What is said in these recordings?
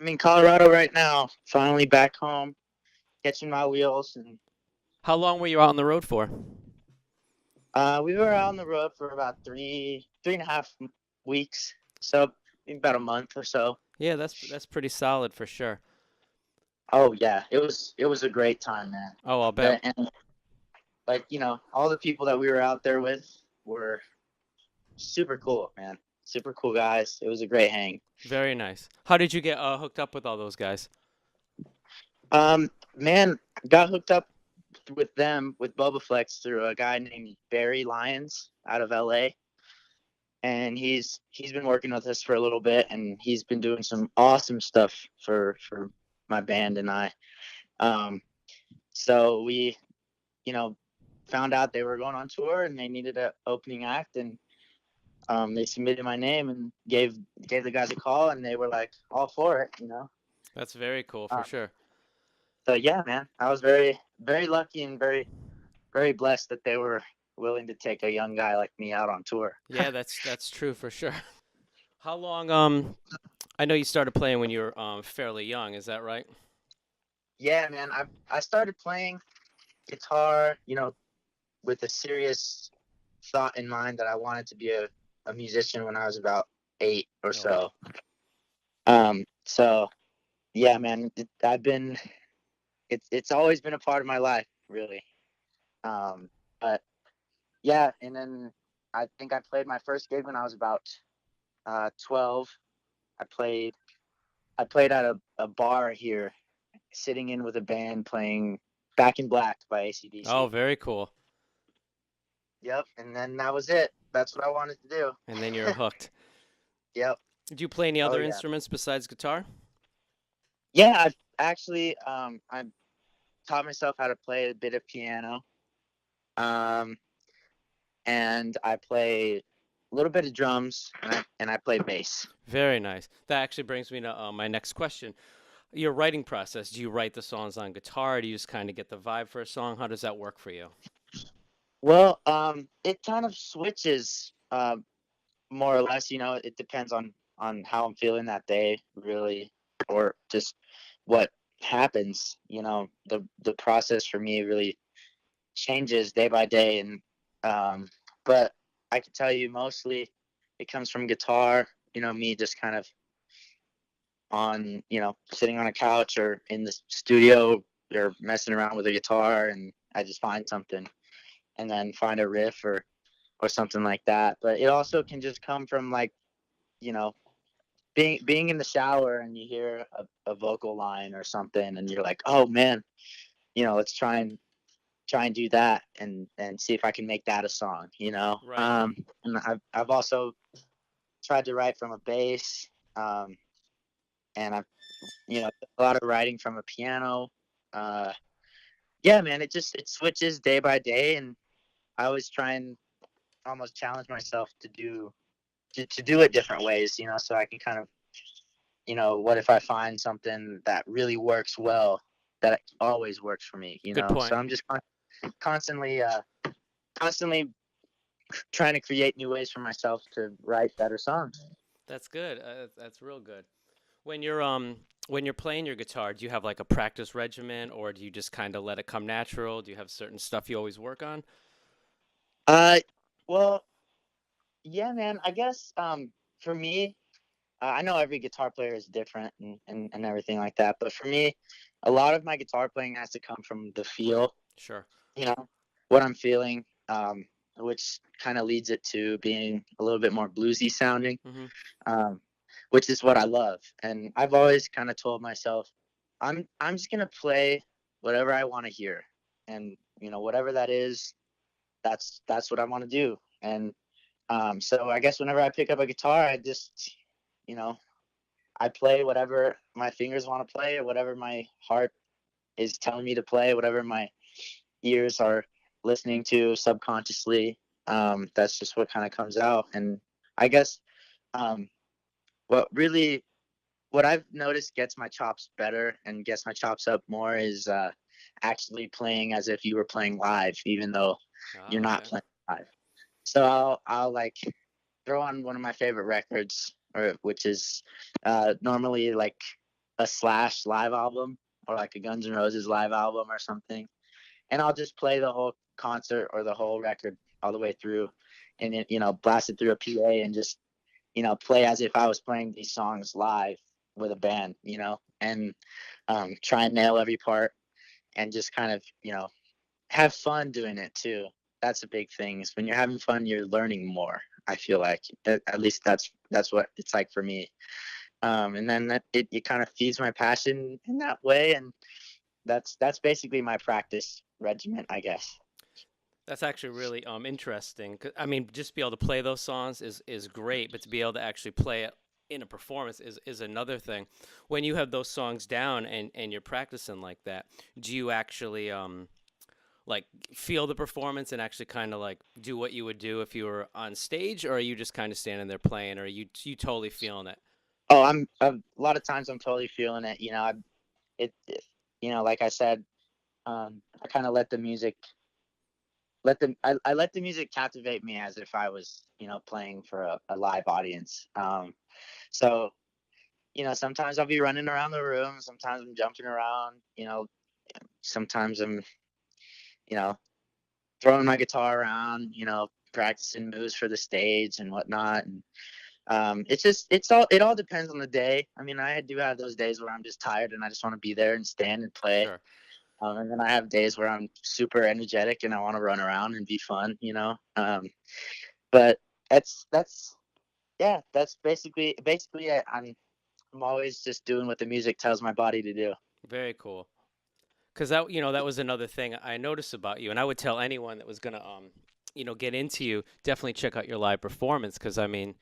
I'm in Colorado right now. Finally back home, catching my wheels, and How long were you out on the road for? we were out on the road for about 3.5 weeks, so about a month or so. Yeah, that's pretty solid for sure. Oh yeah, it was a great time, man. Oh, I'll bet. And like all the people that we were out there with were super cool, man. Super cool guys. It was a great hang. Very nice. How did you get hooked up with all those guys? Man, got hooked up with them with Boba Flex through a guy named Barry Lyons out of LA. And he's been working with us for a little bit, and he's been doing some awesome stuff for my band and I. Um, so we, you know, found out they were going on tour and they needed an opening act, and they submitted my name and gave the guys a call, and they were like all for it. That's very cool for Uh, sure. so yeah, man, I was very lucky and very blessed that they were willing to take a young guy like me out on tour. Yeah, that's true for sure. How long I know you started playing when you were fairly young, is that right? Yeah, man, I started playing guitar, with a serious thought in mind that I wanted to be a musician when I was about 8 or Oh wow. so. So yeah, man, it's always been a part of my life, really. But yeah, and then I think I played my first gig when I was about 12. I played I played at a bar here, sitting in with a band playing Back in Black by Oh, AC/DC. very cool. Yep, and then that was it. That's what I wanted to And then do. you're hooked. Yep. Did you play any Oh other yeah. instruments besides guitar? Yeah, I actually I taught myself how to play a bit of piano. Um and I play a little bit of drums, and I play bass. Very nice. That actually brings me to my next question. Your writing process. Do you write the songs on guitar? Do you just kind of get the vibe for a song? How does that work for you? Well, it kind of switches more or less, it depends on how I'm feeling that day, really, or just what happens. The process for me really changes day by day, and but I can tell you mostly it comes from guitar. Me just kind of on sitting on a couch or in the studio or messing around with a guitar, and I just find something and then find a riff or something like that. But it also can just come from like you know being in the shower and you hear a vocal line or something, and you're like, oh man, let's try and do that and see if I can make that a song. Right. And I've also tried to write from a bass, and I've a lot of writing from a piano. Uh, yeah, man, it switches day by day, and I always try and almost challenge myself to do it different ways, so I can kind of what if I find something that really works well, that always works for me, Good so point. I'm just constantly constantly trying to create new ways for myself to write better songs. That's good. That's real good. When you're playing your guitar, do you have like a practice regimen, or do you just kind of let it come natural? Do you have certain stuff you always work on? uh well, yeah, man, I guess for me, I know every guitar player is different, and everything like that, but for me, a lot of my guitar playing has to come from the feel, Sure. you know, what I'm feeling, which kind of leads it to being a little bit more bluesy sounding, Hmm. um, which is what I love. And I've always kind of told myself, I'm just gonna play whatever I want to hear, and whatever that is, that's what I want to do. And so I guess whenever I pick up a guitar, I just you know I play whatever my fingers want to play, or whatever my heart is telling me to play, whatever my ears are listening to subconsciously. That's just what kind of comes out. And I guess um, what really, what I've noticed gets my chops better and gets my chops up more is actually playing as if you were playing live, even though you're Ah, not okay. playing live. So I'll like throw on one of my favorite records, which is normally like a Slash live album or like a Guns N' Roses live album or something, and I'll just play the whole concert or the whole record all the way through, and it, blast it through a PA and just play as if I was playing these songs live with a band, and try and nail every part and just kind of have fun doing it too. That's a big thing. Is when you're having fun, you're learning more. I feel like at least that's what it's like for me. And then it kind of feeds my passion in that way, and that's basically my practice regimen, I guess. That's actually really interesting. I mean, just be able to play those songs is great, but to be able to actually play it in a performance is another thing. When you have those songs down and you're practicing like that, do you actually like feel the performance and actually kind of like do what you would do if you were on stage, or are you just kind of standing there playing, or are you totally feeling it? Oh, I'm a lot of times I'm totally feeling it. Like I said, I kind of I let the music captivate me as if I was playing for a live audience. So sometimes I'll be running around the room, sometimes I'm jumping around, sometimes I'm you know throwing my guitar around, practicing moves for the stage and whatnot. And it all depends on the day. I mean, I do have those days where I'm just tired and I just want to be there and stand and play. Sure. And then I have days where I'm super energetic and I want to run around and be fun. But that's yeah, that's basically it. I'm always just doing what the music tells my body to do. Very cool. Because that was another thing I noticed about you, and I would tell anyone that was gonna get into you, definitely check out your live performance. Because I mean,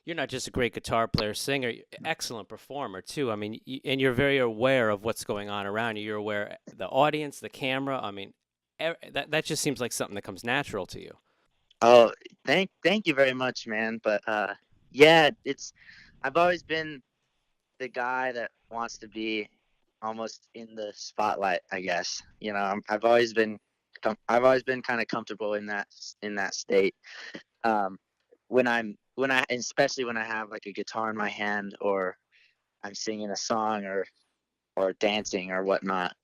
you're not just a great guitar player, singer, excellent performer too. I mean, and you're very aware of what's going on around you. You're aware the audience, the camera. I mean, that just seems like something that comes natural to you. Oh, thank you very much, man. But yeah, it's I've always been the guy that wants to be almost in the spotlight, I guess. I've always been kind of comfortable in that state. Um, especially when I have like a guitar in my hand or I'm singing a song or dancing or whatnot.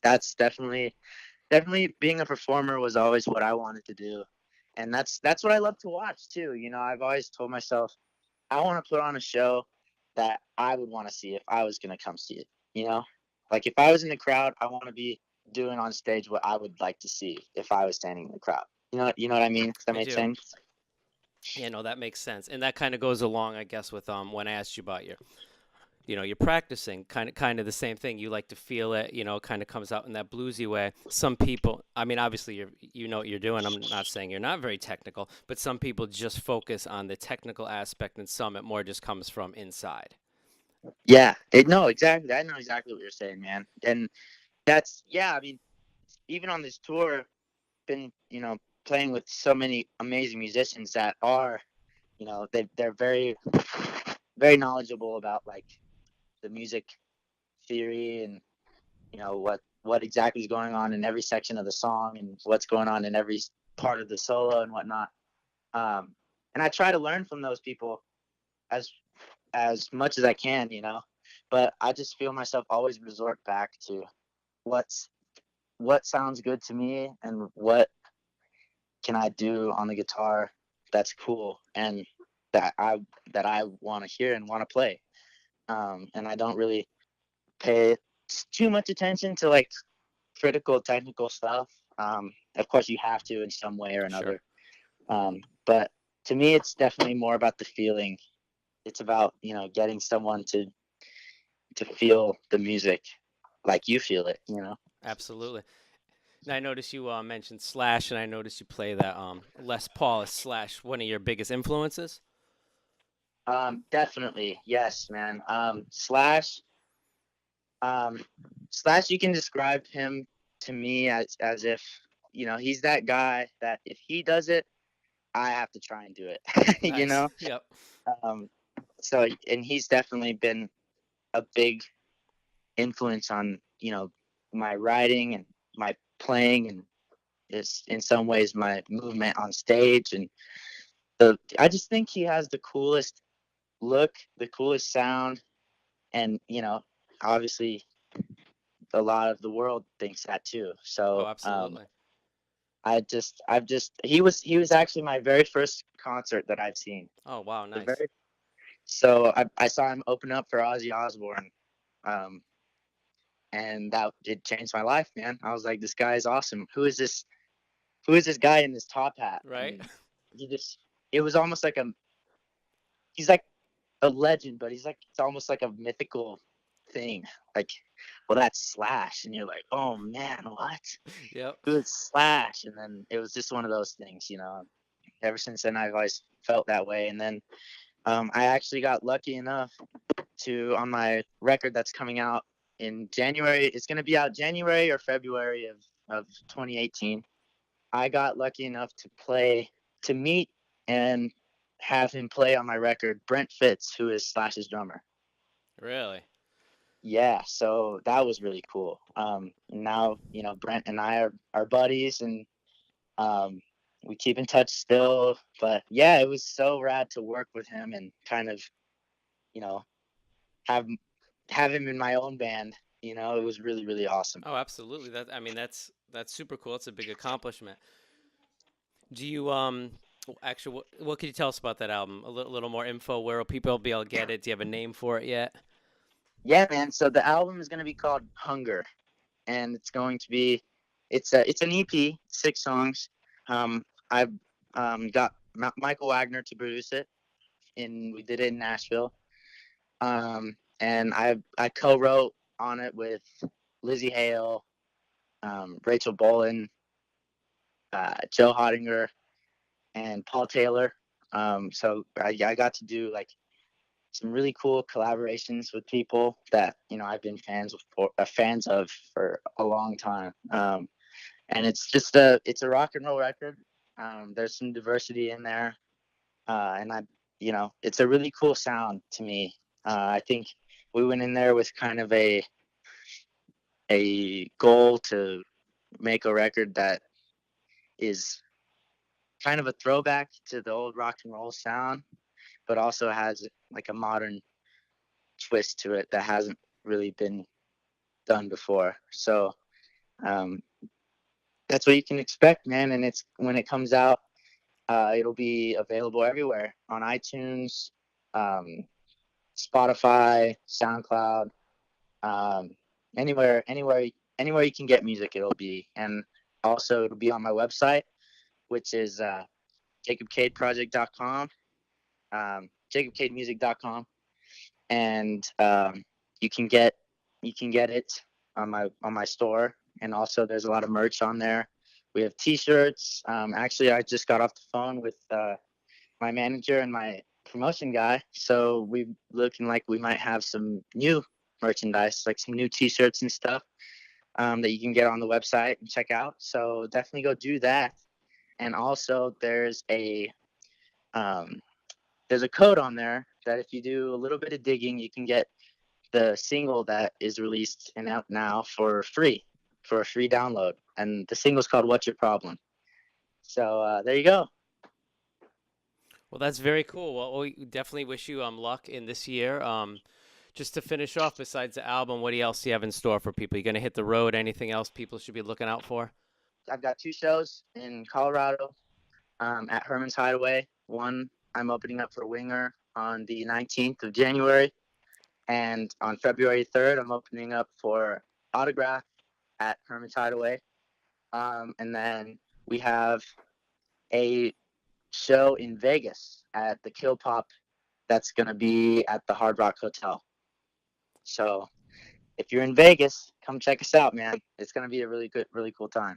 That's definitely being a performer was always what I wanted to do, and that's what I love to watch too. I've always told myself I want to put on a show that I would want to see if I was gonna come see it. You know, like if I was in the crowd, I want to be doing on stage what I would like to see if I was standing in the crowd. You know what I mean? Does that I make do. sense? Yeah, no, that makes sense, and that kind of goes along, I guess, with when I asked you about you're practicing kind of the same thing. You like to feel it, it kind of comes out in that bluesy way. Some people, I mean, obviously you know what you're doing. I'm not saying you're not very technical, but some people just focus on the technical aspect, and some it more just comes from inside. Yeah. No, exactly. I know exactly what you're saying, man. And that's yeah. I mean, even on this tour, been playing with so many amazing musicians that are they're very knowledgeable about like the music theory and what exactly is going on in every section of the song and what's going on in every part of the solo and whatnot. And I try to learn from those people as as much as I can, but I just feel myself always resort back to what's what sounds good to me and what can I do on the guitar that's cool and that I want to hear and want to play. And I don't really pay too much attention to like critical technical stuff. Of course, you have to in some way or Sure. another. But to me, it's definitely more about the feeling. It's about getting someone to feel the music like you feel it. Absolutely. And I noticed you mentioned Slash, and I noticed you play that Les Paul. Is Slash one of your biggest influences? Definitely, yes, man. Um, Slash, you can describe him to me as if he's that guy that if he does it, I have to try and do it. you Nice. know. Yep. Um, so and he's definitely been a big influence on my writing and my playing and is in some ways my movement on stage and I just think he has the coolest look, the coolest sound, and obviously a lot of the world thinks that too. Oh, So absolutely. he was actually my very first concert that I've seen. Oh, wow, The nice. very So I saw him open up for Ozzy Osbourne, um, and that did change my life, man. I was like, this guy is awesome. Who is this? Who is this guy in this top hat? Right? And he just, it was almost like he's like a legend, but he's like, it's almost like a mythical thing. Like, well, that's Slash, and you're like, oh man, what? Yep. Who is Slash? And then it was just one of those things. Ever since then, I've always felt that way. And then I actually got lucky enough to on my record that's coming out in January. It's going to be out January or February of 2018. I got lucky enough to meet and have him play on my record, Brent Fitz, who is Slash's drummer. Really? Yeah, so that was really cool. Now, Brent and I are buddies, and um, we keep in touch still. But yeah, it was so rad to work with him and kind of, you know, have have him in my own band. It was really, really awesome. Oh, absolutely. That I mean, that's super cool. It's a big accomplishment. Do you actually what could you tell us about that album? A little more info. Where will people be able to get it? Do you have a name for it yet? Yeah, man. So the album is going to be called Hunger, and it's an EP, 6 songs. I've got Michael Wagner to produce it, and we did it in Nashville. And I co-wrote on it with Lizzie Hale, Rachel Bolin, Joe Hottinger, and Paul Taylor. So I got to do like some really cool collaborations with people that I've been fans of for a long time. And it's a rock and roll record. There's some diversity in there, and it's a really cool sound to me. I think we went in there with kind of a goal to make a record that is kind of a throwback to the old rock and roll sound, but also has like a modern twist to it that hasn't really been done before. So um, that's what you can expect, man. And it's when it comes out, it'll be available everywhere on iTunes, um, Spotify, SoundCloud, um, anywhere you can get music, it'll be. And also, it'll be on my website, which is jacobcadeproject.com, jacobcademusic.com, and you can get you can get it on my store. And also, there's a lot of merch on there. We have T-shirts. Actually, I just got off the phone with my manager and my promotion guy, so we looking like we might have some new merchandise, like some new T-shirts and stuff that you can get on the website and check out. So definitely go do that. And also, um, there's a code on there that if you do a little bit of digging, you can get the single that is released and out now for a free download. And the single's called "What's Your Problem." So there you go. Well, that's very cool. Well, we definitely wish you luck in this year. Just to finish off, besides the album, what else do you have in store for people? You gonna hit the road? Anything else people should be looking out for? I've got 2 shows in Colorado at Herman's Hideaway. One, I'm opening up for Winger on the 19th of January. And on February 3rd, I'm opening up for Autograph at Herman's Hideaway. And then we have a show in Vegas at the Kill Pop that's going to be at the Hard Rock Hotel. So if you're in Vegas, come check us out, man. It's going to be a really good, really cool time.